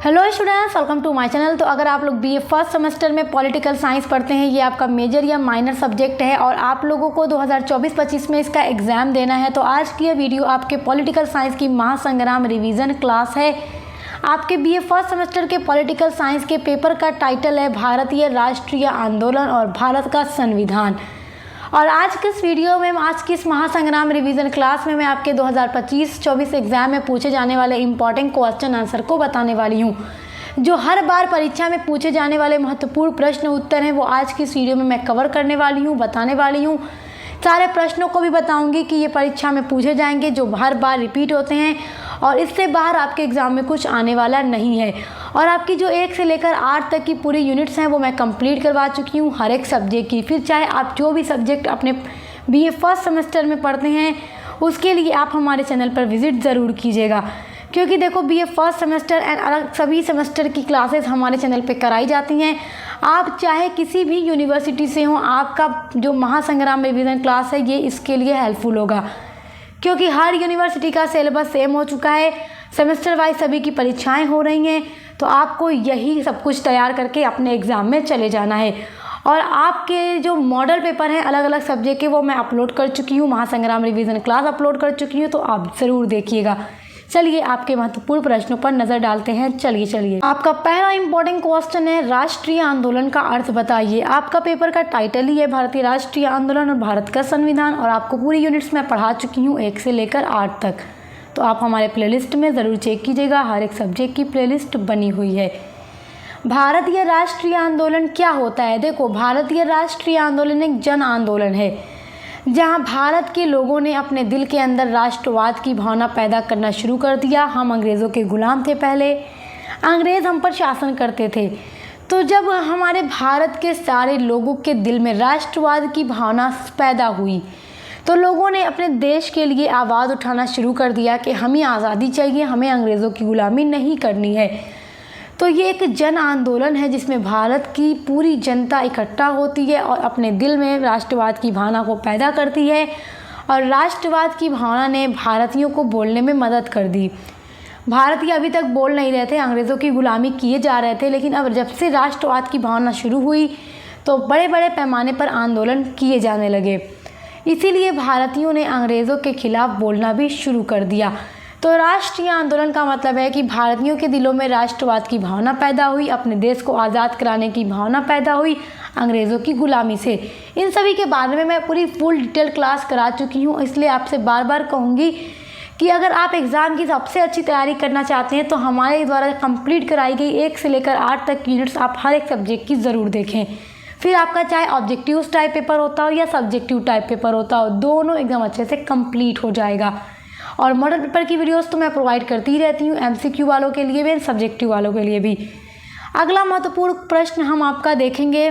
Hello students, welcome to my channel. तो अगर आप लोग बीए फर्स्ट सेमेस्टर में पॉलिटिकल साइंस पढ़ते हैं, ये आपका मेजर या माइनर सब्जेक्ट है और आप लोगों को 2024-25 में इसका एग्ज़ाम देना है, तो आज की ये वीडियो आपके पॉलिटिकल साइंस की महासंग्राम रिवीजन क्लास है। आपके बीए फर्स्ट सेमेस्टर के पॉलिटिकल साइंस के पेपर का टाइटल है भारतीय राष्ट्रीय आंदोलन और भारत का संविधान। और आज के इस वीडियो में, आज की इस महासंग्राम रिवीजन क्लास में मैं आपके 2025-24 एग्जाम में पूछे जाने वाले इंपॉर्टेंट क्वेश्चन आंसर को बताने वाली हूँ। जो हर बार परीक्षा में पूछे जाने वाले महत्वपूर्ण प्रश्न उत्तर हैं, वो आज की इस वीडियो में मैं कवर करने वाली हूँ, बताने वाली हूँ। सारे प्रश्नों को भी बताऊंगी कि ये परीक्षा में पूछे जाएंगे, जो हर बार रिपीट होते हैं और इससे बाहर आपके एग्ज़ाम में कुछ आने वाला नहीं है। और आपकी जो 1 से लेकर 8 तक की पूरी यूनिट्स हैं वो मैं कंप्लीट करवा चुकी हूँ हर एक सब्जेक्ट की। फिर चाहे आप जो भी सब्जेक्ट अपने बीए फर्स्ट सेमेस्टर में पढ़ते हैं, उसके लिए आप हमारे चैनल पर विज़िट ज़रूर कीजिएगा, क्योंकि देखो बीए फर्स्ट सेमेस्टर एंड अलग सभी सेमेस्टर की क्लासेस हमारे चैनल पे कराई जाती हैं। आप चाहे किसी भी यूनिवर्सिटी से हों, आपका जो महासंग्राम रिवीजन क्लास है ये इसके लिए हेल्पफुल होगा, क्योंकि हर यूनिवर्सिटी का सिलेबस सेम हो चुका है, सेमेस्टर वाइज सभी की परीक्षाएं हो रही हैं, तो आपको यही सब कुछ तैयार करके अपने एग्ज़ाम में चले जाना है। और आपके जो मॉडल पेपर हैं अलग अलग सब्जेक्ट के, वो मैं अपलोड कर चुकी हूँ, महासंग्राम रिवीजन क्लास अपलोड कर चुकी हूँ, तो आप ज़रूर देखिएगा। चलिए आपके महत्वपूर्ण प्रश्नों पर नज़र डालते हैं। चलिए आपका पहला इंपॉर्टेंट क्वेश्चन है, राष्ट्रीय आंदोलन का अर्थ बताइए। आपका पेपर का टाइटल ही है भारतीय राष्ट्रीय आंदोलन और भारत का संविधान, और आपको पूरी यूनिट्स में पढ़ा चुकी हूँ 1 से लेकर 8 तक। तो आप हमारे प्लेलिस्ट में ज़रूर चेक कीजिएगा, हर एक सब्जेक्ट की प्लेलिस्ट बनी हुई है। भारतीय राष्ट्रीय आंदोलन क्या होता है? देखो, भारतीय राष्ट्रीय आंदोलन एक जन आंदोलन है जहां भारत के लोगों ने अपने दिल के अंदर राष्ट्रवाद की भावना पैदा करना शुरू कर दिया। हम अंग्रेज़ों के गुलाम थे, पहले अंग्रेज़ हम पर शासन करते थे। तो जब हमारे भारत के सारे लोगों के दिल में राष्ट्रवाद की भावना पैदा हुई, तो लोगों ने अपने देश के लिए आवाज़ उठाना शुरू कर दिया कि हमें आज़ादी चाहिए, हमें अंग्रेज़ों की गुलामी नहीं करनी है। तो ये एक जन आंदोलन है जिसमें भारत की पूरी जनता इकट्ठा होती है और अपने दिल में राष्ट्रवाद की भावना को पैदा करती है, और राष्ट्रवाद की भावना ने भारतीयों को बोलने में मदद कर दी। भारतीय अभी तक बोल नहीं रहे थे, अंग्रेज़ों की गुलामी किए जा रहे थे, लेकिन अब जब से राष्ट्रवाद की भावना शुरू हुई तो बड़े बड़े पैमाने पर आंदोलन किए जाने लगे। इसीलिए भारतीयों ने अंग्रेज़ों के खिलाफ बोलना भी शुरू कर दिया। तो राष्ट्रीय आंदोलन का मतलब है कि भारतीयों के दिलों में राष्ट्रवाद की भावना पैदा हुई, अपने देश को आज़ाद कराने की भावना पैदा हुई अंग्रेज़ों की गुलामी से। इन सभी के बारे में मैं पूरी फुल डिटेल क्लास करा चुकी हूँ, इसलिए आपसे बार बार कहूँगी कि अगर आप एग्ज़ाम की सबसे अच्छी तैयारी करना चाहते हैं तो हमारे द्वारा कंप्लीट कराई गई 1 से लेकर 8 तक की यूनिट्स आप हर एक सब्जेक्ट की ज़रूर देखें। फिर आपका चाहे ऑब्जेक्टिव टाइप पेपर होता हो या सब्जेक्टिव टाइप पेपर होता हो, दोनों एकदम अच्छे से कंप्लीट हो जाएगा। और मॉडल पेपर की वीडियोस तो मैं प्रोवाइड करती ही रहती हूँ, एमसीक्यू वालों के लिए भी, सब्जेक्टिव वालों के लिए भी। अगला महत्वपूर्ण प्रश्न हम आपका देखेंगे,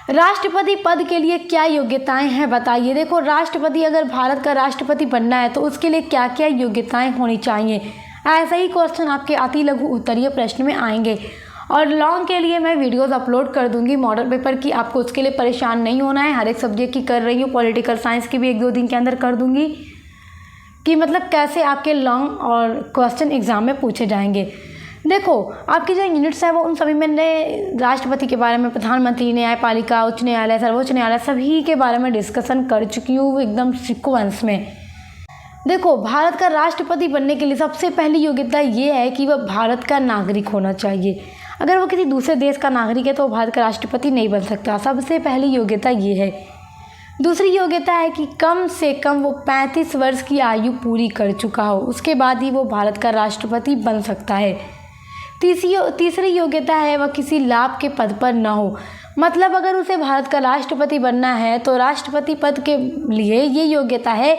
राष्ट्रपति पद के लिए क्या योग्यताएं हैं बताइए। देखो, राष्ट्रपति अगर भारत का राष्ट्रपति बनना है तो उसके लिए क्या क्या योग्यताएं होनी चाहिए, ऐसा ही क्वेश्चन आपके अति लघु उत्तरीय प्रश्न में आएंगे। और लॉन्ग के लिए मैं वीडियोस अपलोड कर दूंगी मॉडल पेपर की, आपको उसके लिए परेशान नहीं होना है। हर एक सब्जेक्ट की कर रही हूँ, पॉलिटिकल साइंस की भी 1-2 दिन के अंदर कर दूंगी, कि मतलब कैसे आपके लॉन्ग और क्वेश्चन एग्ज़ाम में पूछे जाएंगे। देखो, आपकी जो यूनिट्स है वो उन सभी मैंने राष्ट्रपति के बारे में, प्रधानमंत्री, न्यायपालिका, उच्च न्यायालय, सर्वोच्च न्यायालय, सभी के बारे में डिस्कशन कर चुकी हूँ एकदम सीक्वेंस में। देखो, भारत का राष्ट्रपति बनने के लिए सबसे पहली योग्यता ये है कि वह भारत का नागरिक होना चाहिए। अगर वो किसी दूसरे देश का नागरिक है तो भारत का राष्ट्रपति नहीं बन सकता, सबसे पहली योग्यता ये है। दूसरी योग्यता है कि कम से कम वो 35 वर्ष की आयु पूरी कर चुका हो, उसके बाद ही वो भारत का राष्ट्रपति बन सकता है। तीसरी योग्यता है वह किसी लाभ के पद पर न हो, मतलब अगर उसे भारत का राष्ट्रपति बनना है तो राष्ट्रपति पद के लिए ये योग्यता है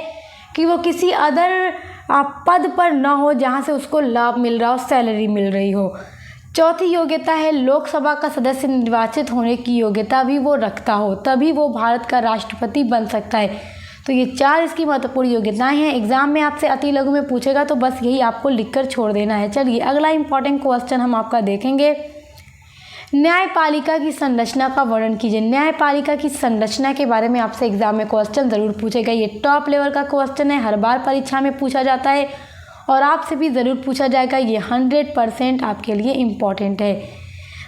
कि वो किसी अदर पद पर न हो जहाँ से उसको लाभ मिल रहा हो, सैलरी मिल रही हो। चौथी योग्यता है लोकसभा का सदस्य निर्वाचित होने की योग्यता भी वो रखता हो, तभी वो भारत का राष्ट्रपति बन सकता है। तो ये 4 इसकी महत्वपूर्ण योग्यताएं हैं। एग्जाम में आपसे अति लघु में पूछेगा तो बस यही आपको लिखकर छोड़ देना है। चलिए अगला इंपॉर्टेंट क्वेश्चन हम आपका देखेंगे, न्यायपालिका की संरचना का वर्णन कीजिए। न्यायपालिका की संरचना के बारे में आपसे एग्जाम में क्वेश्चन ज़रूर पूछेगा, ये टॉप लेवल का क्वेश्चन है, हर बार परीक्षा में पूछा जाता है और आपसे भी ज़रूर पूछा जाएगा, ये 100% आपके लिए इम्पॉर्टेंट है।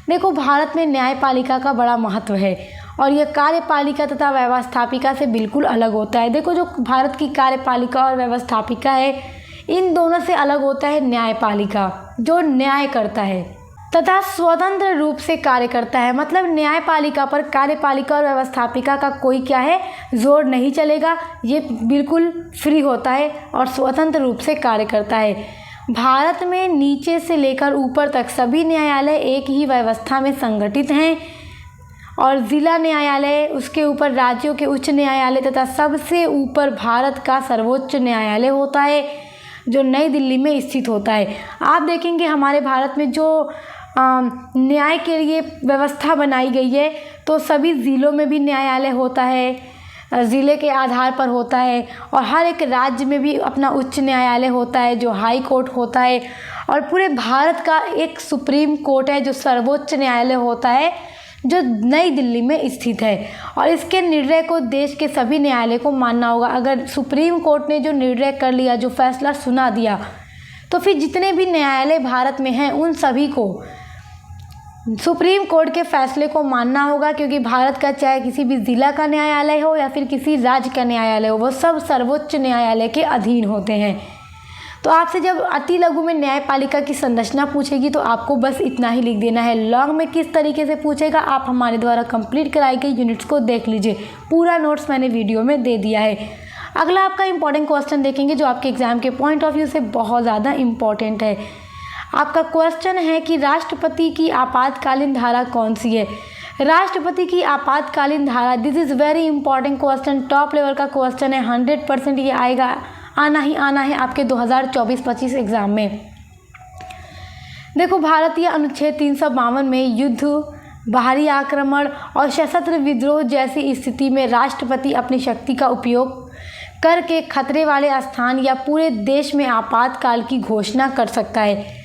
देखो, भारत में न्यायपालिका का बड़ा महत्व है और यह कार्यपालिका तथा व्यवस्थापिका से बिल्कुल अलग होता है। देखो, जो भारत की कार्यपालिका और व्यवस्थापिका है, इन दोनों से अलग होता है न्यायपालिका, जो न्याय करता है तथा स्वतंत्र रूप से कार्य करता है। मतलब न्यायपालिका पर कार्यपालिका और व्यवस्थापिका का कोई क्या है, जोर नहीं चलेगा। ये बिल्कुल फ्री होता है और स्वतंत्र रूप से कार्य करता है। भारत में नीचे से लेकर ऊपर तक सभी न्यायालय एक ही व्यवस्था में संगठित हैं और जिला न्यायालय, उसके ऊपर राज्यों के उच्च न्यायालय तथा सबसे ऊपर भारत का सर्वोच्च न्यायालय होता है, जो नई दिल्ली में स्थित होता है। आप देखेंगे हमारे भारत में जो न्याय के लिए व्यवस्था बनाई गई है, तो सभी ज़िलों में भी न्यायालय होता है, ज़िले के आधार पर होता है, और हर एक राज्य में भी अपना उच्च न्यायालय होता है, जो हाई कोर्ट होता है, और पूरे भारत का एक सुप्रीम कोर्ट है, जो सर्वोच्च न्यायालय होता है, जो नई दिल्ली में स्थित है। और इसके निर्णय को देश के सभी न्यायालय को मानना होगा। अगर सुप्रीम कोर्ट ने जो निर्णय कर लिया, जो फैसला सुना दिया, तो फिर जितने भी न्यायालय भारत में हैं, उन सभी को सुप्रीम कोर्ट के फैसले को मानना होगा, क्योंकि भारत का चाहे किसी भी ज़िला का न्यायालय हो या फिर किसी राज्य का न्यायालय हो, वो सब सर्वोच्च न्यायालय के अधीन होते हैं। तो आपसे जब अति लघु में न्यायपालिका की संरचना पूछेगी, तो आपको बस इतना ही लिख देना है। लॉन्ग में किस तरीके से पूछेगा, आप हमारे द्वारा कंप्लीट कराई गई यूनिट्स को देख लीजिए, पूरा नोट्स मैंने वीडियो में दे दिया है। अगला आपका इंपॉर्टेंट क्वेश्चन देखेंगे, जो आपके एग्जाम के पॉइंट ऑफ व्यू से बहुत ज़्यादा इम्पॉर्टेंट है। आपका क्वेश्चन है कि राष्ट्रपति की आपातकालीन धारा कौन सी है। राष्ट्रपति की आपातकालीन धारा, this is very important question, top level का क्वेश्चन है, 100% ये आएगा, आना ही आना है आपके 2024-25 एग्ज़ाम में। देखो, भारतीय अनुच्छेद 352 में युद्ध, बाहरी आक्रमण और सशस्त्र विद्रोह जैसी स्थिति में राष्ट्रपति अपनी शक्ति का उपयोग करके खतरे वाले स्थान या पूरे देश में आपातकाल की घोषणा कर सकता है,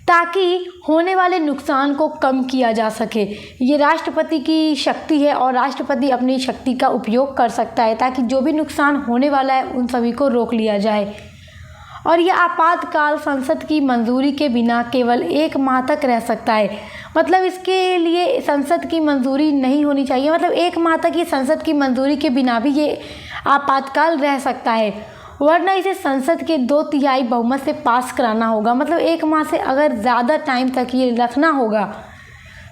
ताकि होने वाले नुकसान को कम किया जा सके। ये राष्ट्रपति की शक्ति है और राष्ट्रपति अपनी शक्ति का उपयोग कर सकता है, ताकि जो भी नुकसान होने वाला है उन सभी को रोक लिया जाए। और यह आपातकाल संसद की मंजूरी के बिना केवल 1 माह तक रह सकता है। मतलब इसके लिए संसद की मंजूरी नहीं होनी चाहिए, मतलब 1 माह तक ये संसद की मंजूरी के बिना भी ये आपातकाल रह सकता है, वरना इसे संसद के 2/3 बहुमत से पास कराना होगा। मतलब 1 माह से अगर ज़्यादा टाइम तक ये रखना होगा,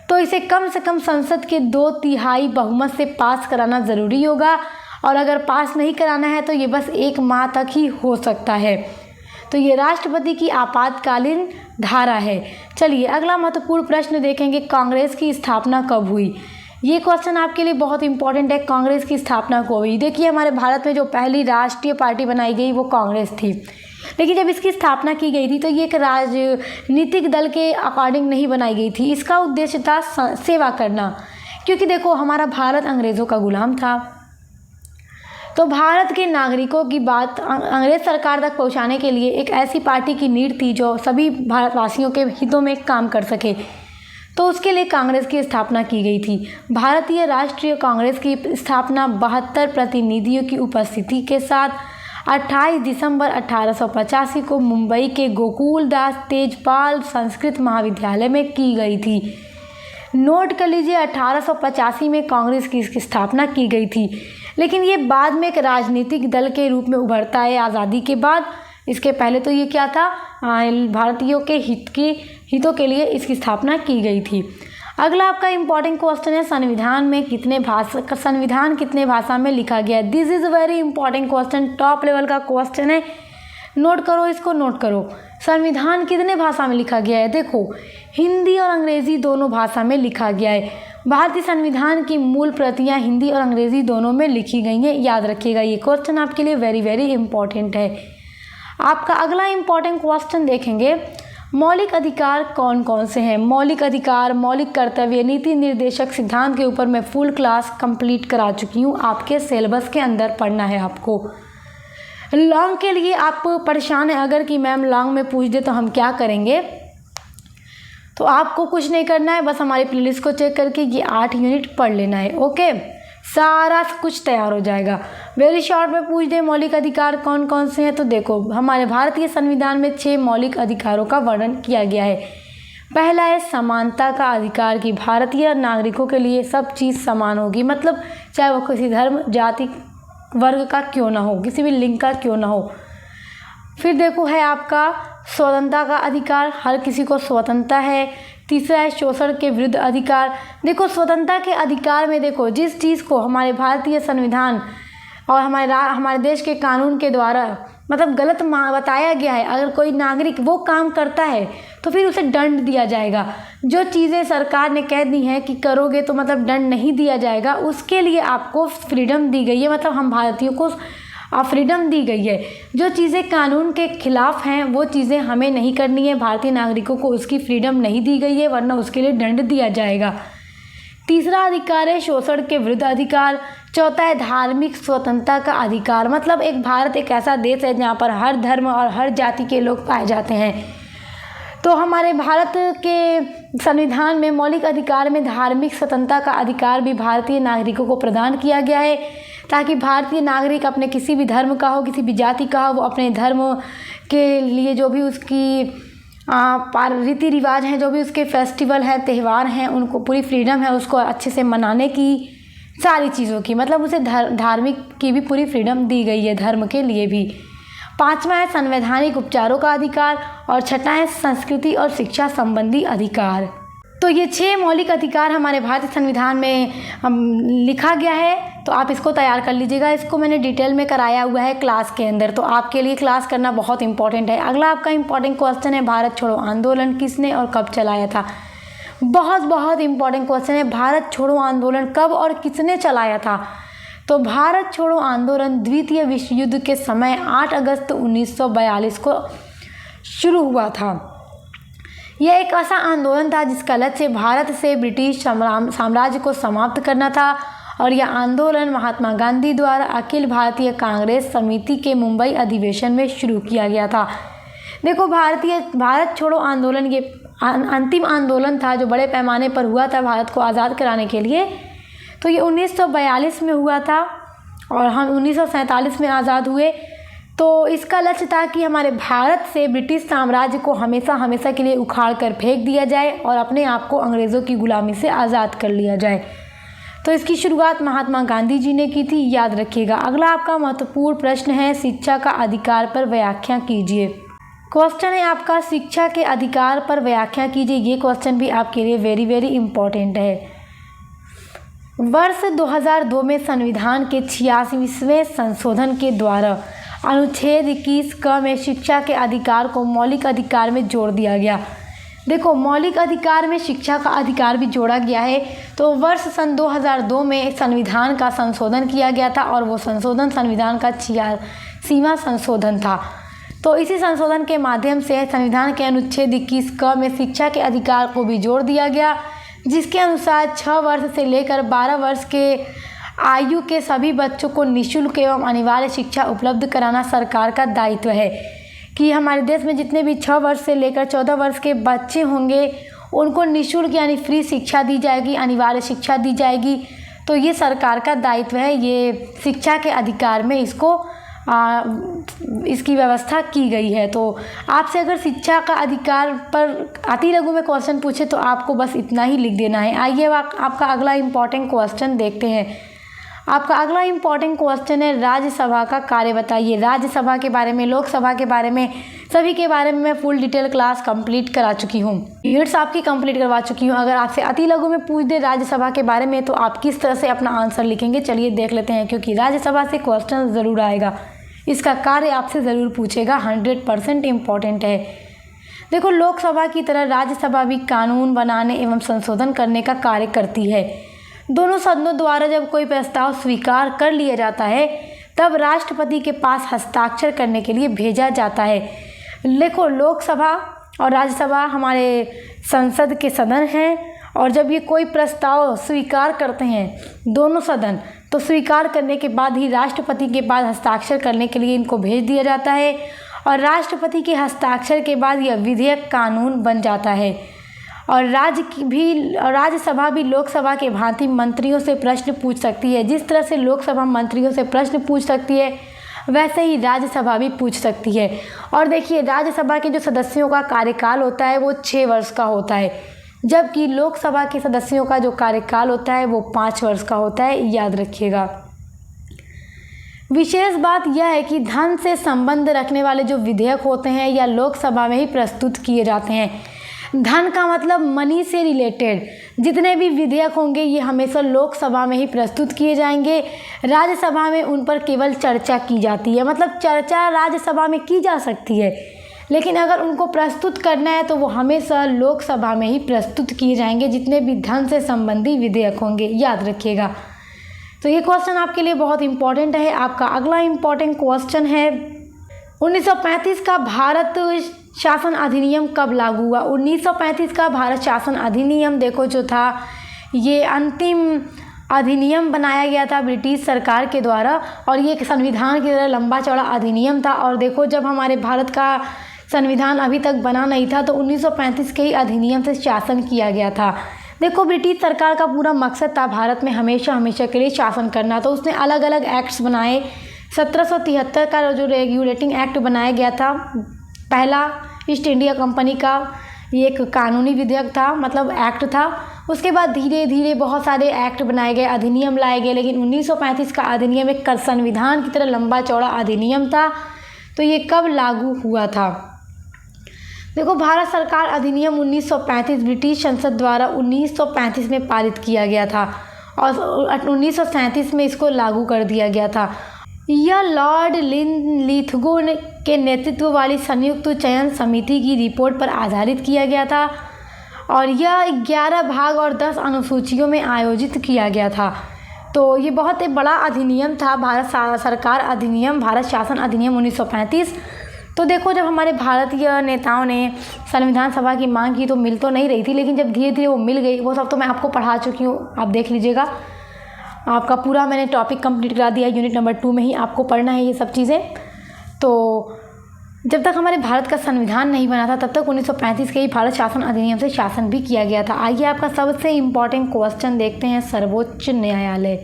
तो इसे कम से कम संसद के 2/3 बहुमत से पास कराना ज़रूरी होगा, और अगर पास नहीं कराना है तो ये बस 1 माह तक ही हो सकता है। तो ये राष्ट्रपति की आपातकालीन धारा है। चलिए अगला महत्वपूर्ण प्रश्न देखेंगे, कांग्रेस की स्थापना कब हुई। ये क्वेश्चन आपके लिए बहुत इंपॉर्टेंट है, कांग्रेस की स्थापना कब हुई। देखिए, हमारे भारत में जो पहली राष्ट्रीय पार्टी बनाई गई वो कांग्रेस थी, लेकिन जब इसकी स्थापना की गई थी तो ये एक राजनीतिक दल के अकॉर्डिंग नहीं बनाई गई थी। इसका उद्देश्य था सेवा करना, क्योंकि देखो हमारा भारत अंग्रेज़ों का गुलाम था, तो भारत के नागरिकों की बात अंग्रेज़ सरकार तक पहुंचाने के लिए एक ऐसी पार्टी की नीड थी जो सभी भारतवासियों के हितों में काम कर सके। तो उसके लिए कांग्रेस की स्थापना की गई थी। भारतीय राष्ट्रीय कांग्रेस की स्थापना 72 प्रतिनिधियों की उपस्थिति के साथ 28 दिसंबर 1885 को मुंबई के गोकुलदास तेजपाल संस्कृत महाविद्यालय में की गई थी। नोट कर लीजिए, 1885 में कांग्रेस की इसकी स्थापना की गई थी, लेकिन ये बाद में एक राजनीतिक दल के रूप में उभरता है आज़ादी के बाद। इसके पहले तो ये क्या था, भारतीयों के हितों के लिए इसकी स्थापना की गई थी। अगला आपका इंपॉर्टेंट क्वेश्चन है, संविधान कितने भाषा में लिखा गया है। This is very important question, top level का क्वेश्चन है, नोट करो इसको, नोट करो। संविधान कितने भाषा में लिखा गया है। देखो, हिंदी और अंग्रेज़ी दोनों भाषा में लिखा गया है। भारतीय संविधान की मूल प्रतियां हिंदी और अंग्रेज़ी दोनों में लिखी गई हैं, याद रखिएगा, ये क्वेश्चन आपके लिए वेरी वेरी इंपॉर्टेंट है। आपका अगला इंपॉर्टेंट क्वेश्चन देखेंगे, मौलिक अधिकार कौन कौन से हैं। मौलिक अधिकार, मौलिक कर्तव्य, नीति निर्देशक सिद्धांत के ऊपर मैं फुल क्लास कंप्लीट करा चुकी हूँ, आपके सिलेबस के अंदर पढ़ना है आपको। लॉन्ग के लिए आप परेशान हैं अगर कि मैम लॉन्ग में पूछ दे तो हम क्या करेंगे, तो आपको कुछ नहीं करना है, बस हमारी प्लेलिस्ट को चेक करके ये 8 यूनिट पढ़ लेना है। ओके, सारा कुछ तैयार हो जाएगा। वेरी शॉर्ट में पूछ दे मौलिक अधिकार कौन कौन से हैं, तो देखो हमारे भारतीय संविधान में 6 मौलिक अधिकारों का वर्णन किया गया है। पहला है समानता का अधिकार कि भारतीय नागरिकों के लिए सब चीज़ समान होगी, मतलब चाहे वो किसी धर्म, जाति, वर्ग का क्यों ना हो, किसी भी लिंग का क्यों ना हो। फिर देखो है आपका स्वतंत्रता का अधिकार, हर किसी को स्वतंत्रता है। तीसरा है शोषण के विरुद्ध अधिकार। देखो स्वतंत्रता के अधिकार में देखो जिस चीज़ को हमारे भारतीय संविधान और हमारे देश के कानून के द्वारा मतलब गलत बताया गया है, अगर कोई नागरिक वो काम करता है तो फिर उसे दंड दिया जाएगा। जो चीज़ें सरकार ने कह दी हैं कि करोगे तो मतलब दंड नहीं दिया जाएगा, उसके लिए आपको फ्रीडम दी गई है, मतलब हम भारतीयों को फ्रीडम दी गई है। जो चीज़ें कानून के खिलाफ हैं वो चीज़ें हमें नहीं करनी है, भारतीय नागरिकों को उसकी फ्रीडम नहीं दी गई है, वरना उसके लिए दंड दिया जाएगा। तीसरा अधिकार है शोषण के विरुद्ध अधिकार। चौथा है धार्मिक स्वतंत्रता का अधिकार, मतलब भारत एक ऐसा देश है जहाँ पर हर धर्म और हर जाति के लोग पाए जाते हैं। तो हमारे भारत के संविधान में मौलिक अधिकार में धार्मिक स्वतंत्रता का अधिकार भी भारतीय नागरिकों को प्रदान किया गया है, ताकि भारतीय नागरिक अपने किसी भी धर्म का हो, किसी भी जाति का हो, वो अपने धर्म के लिए जो भी उसकी रीति रिवाज हैं, जो भी उसके फेस्टिवल हैं, त्यौहार हैं, उनको पूरी फ्रीडम है उसको अच्छे से मनाने की, सारी चीज़ों की, मतलब उसे धार्मिक की भी पूरी फ्रीडम दी गई है, धर्म के लिए भी। पांचवा है संवैधानिक उपचारों का अधिकार और छठा है संस्कृति और शिक्षा संबंधी अधिकार। तो ये 6 मौलिक अधिकार हमारे भारतीय संविधान में लिखा गया है, तो आप इसको तैयार कर लीजिएगा। इसको मैंने डिटेल में कराया हुआ है क्लास के अंदर, तो आपके लिए क्लास करना बहुत इंपॉर्टेंट है। अगला आपका इंपॉर्टेंट क्वेश्चन है भारत छोड़ो आंदोलन किसने और कब चलाया था। बहुत इंपॉर्टेंट क्वेश्चन है, भारत छोड़ो आंदोलन कब और किसने चलाया था। तो भारत छोड़ो आंदोलन द्वितीय विश्व युद्ध के समय 8 अगस्त 1942 को शुरू हुआ था। यह एक ऐसा आंदोलन था जिसका लक्ष्य भारत से ब्रिटिश साम्राज्य को समाप्त करना था, और यह आंदोलन महात्मा गांधी द्वारा अखिल भारतीय कांग्रेस समिति के मुंबई अधिवेशन में शुरू किया गया था। देखो भारत छोड़ो आंदोलन ये अंतिम आंदोलन था जो बड़े पैमाने पर हुआ था भारत को आज़ाद कराने के लिए। तो ये 1942 में हुआ था और हम 1947 में आज़ाद हुए। तो इसका लक्ष्य था कि हमारे भारत से ब्रिटिश साम्राज्य को हमेशा के लिए उखाड़ कर फेंक दिया जाए और अपने आप को अंग्रेज़ों की गुलामी से आज़ाद कर लिया जाए। तो इसकी शुरुआत महात्मा गांधी जी ने की थी, याद रखिएगा। अगला आपका महत्वपूर्ण प्रश्न है शिक्षा का अधिकार पर व्याख्या कीजिए। क्वेश्चन है आपका शिक्षा के अधिकार पर व्याख्या कीजिए। ये क्वेश्चन भी आपके लिए वेरी इंपॉर्टेंट है। वर्ष 2002 में संविधान के 86वें संशोधन के द्वारा अनुच्छेद 21 क में शिक्षा के अधिकार को मौलिक अधिकार में जोड़ दिया गया। देखो मौलिक अधिकार में शिक्षा का अधिकार भी जोड़ा गया है। तो वर्ष सन 2002 में संविधान का संशोधन किया गया था और वो संशोधन संविधान का 86वां संशोधन था। तो इसी संशोधन के माध्यम से संविधान के अनुच्छेद 21 क में शिक्षा के अधिकार को भी जोड़ दिया गया, जिसके अनुसार 6 वर्ष से लेकर 12 वर्ष के आयु के सभी बच्चों को निःशुल्क एवं अनिवार्य शिक्षा उपलब्ध कराना सरकार का दायित्व है। कि हमारे देश में जितने भी 6 वर्ष से लेकर 14 वर्ष के बच्चे होंगे उनको निःशुल्क यानी फ्री शिक्षा दी जाएगी, अनिवार्य शिक्षा दी जाएगी। तो ये सरकार का दायित्व है, ये शिक्षा के अधिकार में इसकी व्यवस्था की गई है। तो आपसे अगर शिक्षा का अधिकार पर अति लघु में क्वेश्चन पूछे तो आपको बस इतना ही लिख देना है। आइए आपका अगला इम्पॉर्टेंट क्वेश्चन देखते हैं। आपका अगला इम्पॉर्टेंट क्वेश्चन है राज्यसभा का कार्य बताइए। राज्यसभा के बारे में, लोकसभा के बारे में, सभी के बारे में मैं फुल डिटेल क्लास कंप्लीट करा चुकी हूँ, यूनिट्स आपकी कंप्लीट करवा चुकी हूँ। अगर आपसे अति लघु में पूछ दे राज्यसभा के बारे में तो आप किस तरह से अपना आंसर लिखेंगे, चलिए देख लेते हैं। क्योंकि राज्यसभा से क्वेश्चन ज़रूर आएगा, इसका कार्य आपसे ज़रूर पूछेगा, 100% इम्पॉर्टेंट है। देखो लोकसभा की तरह राज्यसभा भी कानून बनाने एवं संशोधन करने का कार्य करती है। दोनों सदनों द्वारा जब कोई प्रस्ताव स्वीकार कर लिया जाता है तब राष्ट्रपति के पास हस्ताक्षर करने के लिए भेजा जाता है। देखो लोकसभा और राज्यसभा हमारे संसद के सदन हैं, और जब ये कोई प्रस्ताव स्वीकार करते हैं दोनों सदन, तो स्वीकार करने के बाद ही राष्ट्रपति के पास हस्ताक्षर करने के लिए इनको भेज दिया जाता है, और राष्ट्रपति के हस्ताक्षर के बाद यह विधेयक कानून बन जाता है। और राज्यसभा भी लोकसभा के भांति मंत्रियों से प्रश्न पूछ सकती है। जिस तरह से लोकसभा मंत्रियों से प्रश्न पूछ सकती है, वैसे ही राज्यसभा भी पूछ सकती है। और देखिए, राज्यसभा के जो सदस्यों का कार्यकाल होता है वो 6 वर्ष का होता है, जबकि लोकसभा के सदस्यों का जो कार्यकाल होता है वो 5 वर्ष का होता है, याद रखिएगा। विशेष बात यह है कि धन से संबंध रखने वाले जो विधेयक होते हैं या लोकसभा में ही प्रस्तुत किए जाते हैं। धन का मतलब मनी से रिलेटेड जितने भी विधेयक होंगे ये हमेशा लोकसभा में ही प्रस्तुत किए जाएंगे। राज्यसभा में उन पर केवल चर्चा की जाती है, मतलब चर्चा राज्यसभा में की जा सकती है, लेकिन अगर उनको प्रस्तुत करना है तो वो हमेशा लोकसभा में ही प्रस्तुत किए जाएंगे, जितने भी धन से संबंधी विधेयक होंगे, याद रखिएगा। तो ये क्वेश्चन आपके लिए बहुत इंपॉर्टेंट है। आपका अगला इम्पॉर्टेंट क्वेश्चन है 1935 का भारत शासन अधिनियम कब लागू हुआ। 1935 का भारत शासन अधिनियम देखो जो था ये अंतिम अधिनियम बनाया गया था ब्रिटिश सरकार के द्वारा, और ये एक संविधान की तरह लंबा चौड़ा अधिनियम था। और देखो, जब हमारे भारत का संविधान अभी तक बना नहीं था तो 1935 के ही अधिनियम से शासन किया गया था। देखो, ब्रिटिश सरकार का पूरा मकसद था भारत में हमेशा के लिए शासन करना, तो उसने अलग अलग एक्ट्स बनाए। 1773 का जो रेगुलेटिंग एक्ट बनाया गया था, पहला ईस्ट इंडिया कंपनी का ये एक कानूनी विधेयक था, मतलब एक्ट था। उसके बाद धीरे धीरे बहुत सारे एक्ट बनाए गए, अधिनियम लाए गए, लेकिन 1935 का अधिनियम एक संविधान की तरह लंबा चौड़ा अधिनियम था। तो ये कब लागू हुआ था? देखो, भारत सरकार अधिनियम 1935 ब्रिटिश संसद द्वारा 1935 में पारित किया गया था और 1937 में इसको लागू कर दिया गया था। यह लॉर्ड लिथगो के नेतृत्व वाली संयुक्त चयन समिति की रिपोर्ट पर आधारित किया गया था और यह 11 भाग और 10 अनुसूचियों में आयोजित किया गया था। तो ये बहुत एक बड़ा अधिनियम था, भारत सरकार अधिनियम, भारत शासन अधिनियम 1935। तो देखो, जब हमारे भारतीय नेताओं ने संविधान सभा की मांग की तो मिल तो नहीं रही थी, लेकिन जब धीरे धीरे वो मिल गई, वो सब तो मैं आपको पढ़ा चुकी हूँ, आप देख लीजिएगा। आपका पूरा मैंने टॉपिक कंप्लीट करा दिया, यूनिट नंबर 2 में ही आपको पढ़ना है ये सब चीज़ें। तो जब तक हमारे भारत का संविधान नहीं बना था तब तक 1935 के ही भारत शासन अधिनियम से शासन भी किया गया था। आइए आपका सबसे इम्पॉर्टेंट क्वेश्चन देखते हैं, सर्वोच्च न्यायालय।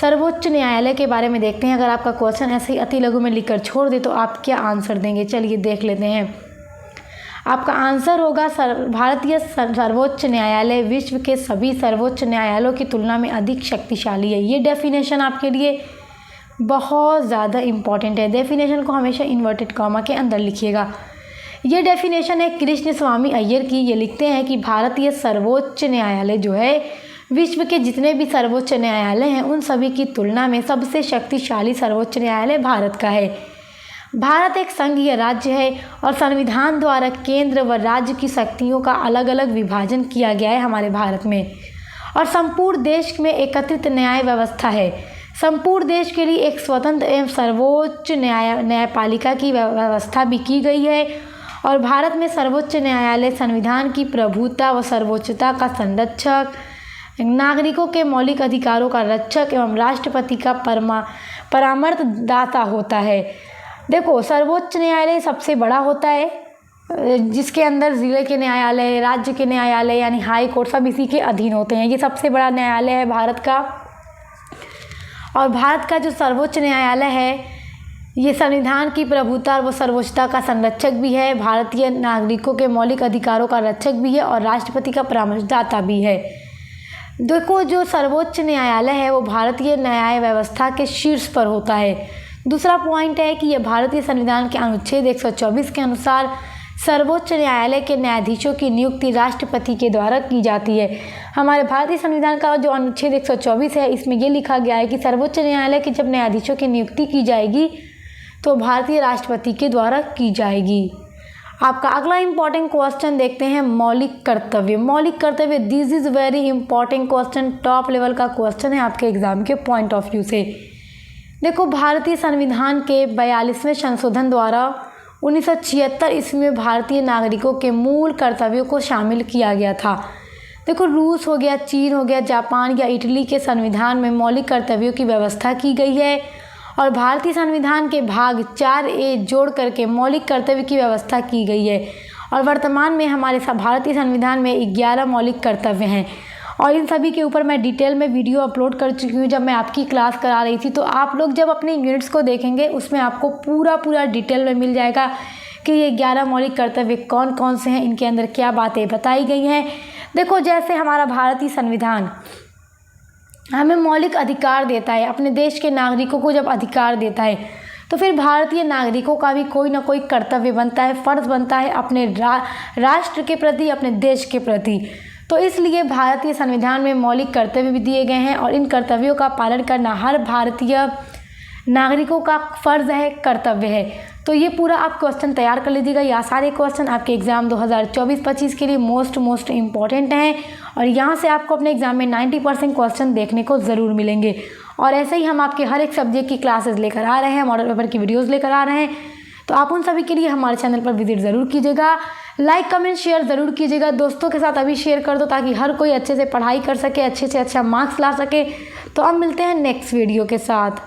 सर्वोच्च न्यायालय के बारे में देखते हैं। अगर आपका क्वेश्चन ऐसे ही अति लघु में लिखकर छोड़ दे तो आप क्या आंसर देंगे, चलिए देख लेते हैं। आपका आंसर होगा भारतीय सर्वोच्च न्यायालय विश्व के सभी सर्वोच्च न्यायालयों की तुलना में अधिक शक्तिशाली है। ये डेफिनेशन आपके लिए बहुत ज़्यादा इम्पॉर्टेंट है। डेफिनेशन को हमेशा इन्वर्टेड कॉमा के अंदर लिखिएगा। ये डेफिनेशन है कृष्ण स्वामी अय्यर की। ये लिखते हैं कि भारतीय सर्वोच्च न्यायालय जो है विश्व के जितने भी सर्वोच्च न्यायालय हैं उन सभी की तुलना में सबसे शक्तिशाली सर्वोच्च न्यायालय भारत का है। भारत एक संघीय राज्य है और संविधान द्वारा केंद्र व राज्य की शक्तियों का अलग अलग विभाजन किया गया है हमारे भारत में, और संपूर्ण देश में एकत्रित न्याय व्यवस्था है। संपूर्ण देश के लिए एक स्वतंत्र एवं सर्वोच्च न्यायपालिका की व्यवस्था भी की गई है और भारत में सर्वोच्च न्यायालय संविधान की प्रभुता व सर्वोच्चता का संरक्षक, नागरिकों के मौलिक अधिकारों का रक्षक एवं राष्ट्रपति का परामर्शदाता होता है। देखो, सर्वोच्च न्यायालय सबसे बड़ा होता है, जिसके अंदर ज़िले के न्यायालय, राज्य के न्यायालय यानी हाई कोर्ट सब इसी के अधीन होते हैं। ये सबसे बड़ा न्यायालय है भारत का। और भारत का जो सर्वोच्च न्यायालय है ये संविधान की प्रभुता व सर्वोच्चता का संरक्षक भी है, भारतीय नागरिकों के मौलिक अधिकारों का रक्षक भी है और राष्ट्रपति का परामर्शदाता भी है। देखो, जो सर्वोच्च न्यायालय है वो भारतीय न्याय व्यवस्था के शीर्ष पर होता है। दूसरा पॉइंट है कि यह भारतीय संविधान के अनुच्छेद 124 के अनुसार सर्वोच्च न्यायालय के न्यायाधीशों की नियुक्ति राष्ट्रपति के द्वारा की जाती है। हमारे भारतीय संविधान का जो अनुच्छेद 124 है इसमें ये लिखा गया है कि सर्वोच्च न्यायालय के जब न्यायाधीशों की नियुक्ति की जाएगी तो भारतीय राष्ट्रपति के द्वारा की जाएगी। आपका अगला इम्पॉर्टेंट क्वेश्चन देखते हैं, मौलिक कर्तव्य। मौलिक कर्तव्य, this is very important question, top level का क्वेश्चन है आपके एग्जाम के पॉइंट ऑफ व्यू से। देखो, भारतीय संविधान के 42वें संशोधन द्वारा 1976 ईस्वी में भारतीय नागरिकों के मूल कर्तव्यों को शामिल किया गया था। देखो, रूस हो गया, चीन हो गया, जापान या इटली के संविधान में मौलिक कर्तव्यों की व्यवस्था की गई है और भारतीय संविधान के भाग 4A जोड़ करके मौलिक कर्तव्य की व्यवस्था की गई है। और वर्तमान में हमारे भारतीय संविधान में 11 मौलिक कर्तव्य हैं और इन सभी के ऊपर मैं डिटेल में वीडियो अपलोड कर चुकी हूँ जब मैं आपकी क्लास करा रही थी। तो आप लोग जब अपने यूनिट्स को देखेंगे उसमें आपको पूरा डिटेल में मिल जाएगा कि ये 11 मौलिक कर्तव्य कौन कौन से हैं, इनके अंदर क्या बातें बताई गई हैं। देखो, जैसे हमारा भारतीय संविधान हमें मौलिक अधिकार देता है, अपने देश के नागरिकों को जब अधिकार देता है तो फिर भारतीय नागरिकों का भी कोई ना कोई कर्तव्य बनता है, फ़र्ज़ बनता है अपने राष्ट्र के प्रति, अपने देश के प्रति। तो इसलिए भारतीय संविधान में मौलिक कर्तव्य भी दिए गए हैं और इन कर्तव्यों का पालन करना हर भारतीय नागरिकों का फ़र्ज़ है, कर्तव्य है। तो ये पूरा आप क्वेश्चन तैयार कर लीजिएगा। यह सारे क्वेश्चन आपके एग्ज़ाम 2024-25 के लिए मोस्ट इम्पॉर्टेंट हैं और यहाँ से आपको अपने एग्ज़ाम में 90% क्वेश्चन देखने को ज़रूर मिलेंगे। और ऐसे ही हम आपके हर एक सब्जेक्ट की क्लासेस लेकर आ रहे हैं, मॉडल पेपर की वीडियोज़ लेकर आ रहे हैं। तो आप उन सभी के लिए हमारे चैनल पर विजिट ज़रूर कीजिएगा, लाइक कमेंट शेयर ज़रूर कीजिएगा। दोस्तों के साथ अभी शेयर कर दो ताकि हर कोई अच्छे से पढ़ाई कर सके, अच्छे से अच्छा मार्क्स ला सके। तो अब मिलते हैं नेक्स्ट वीडियो के साथ।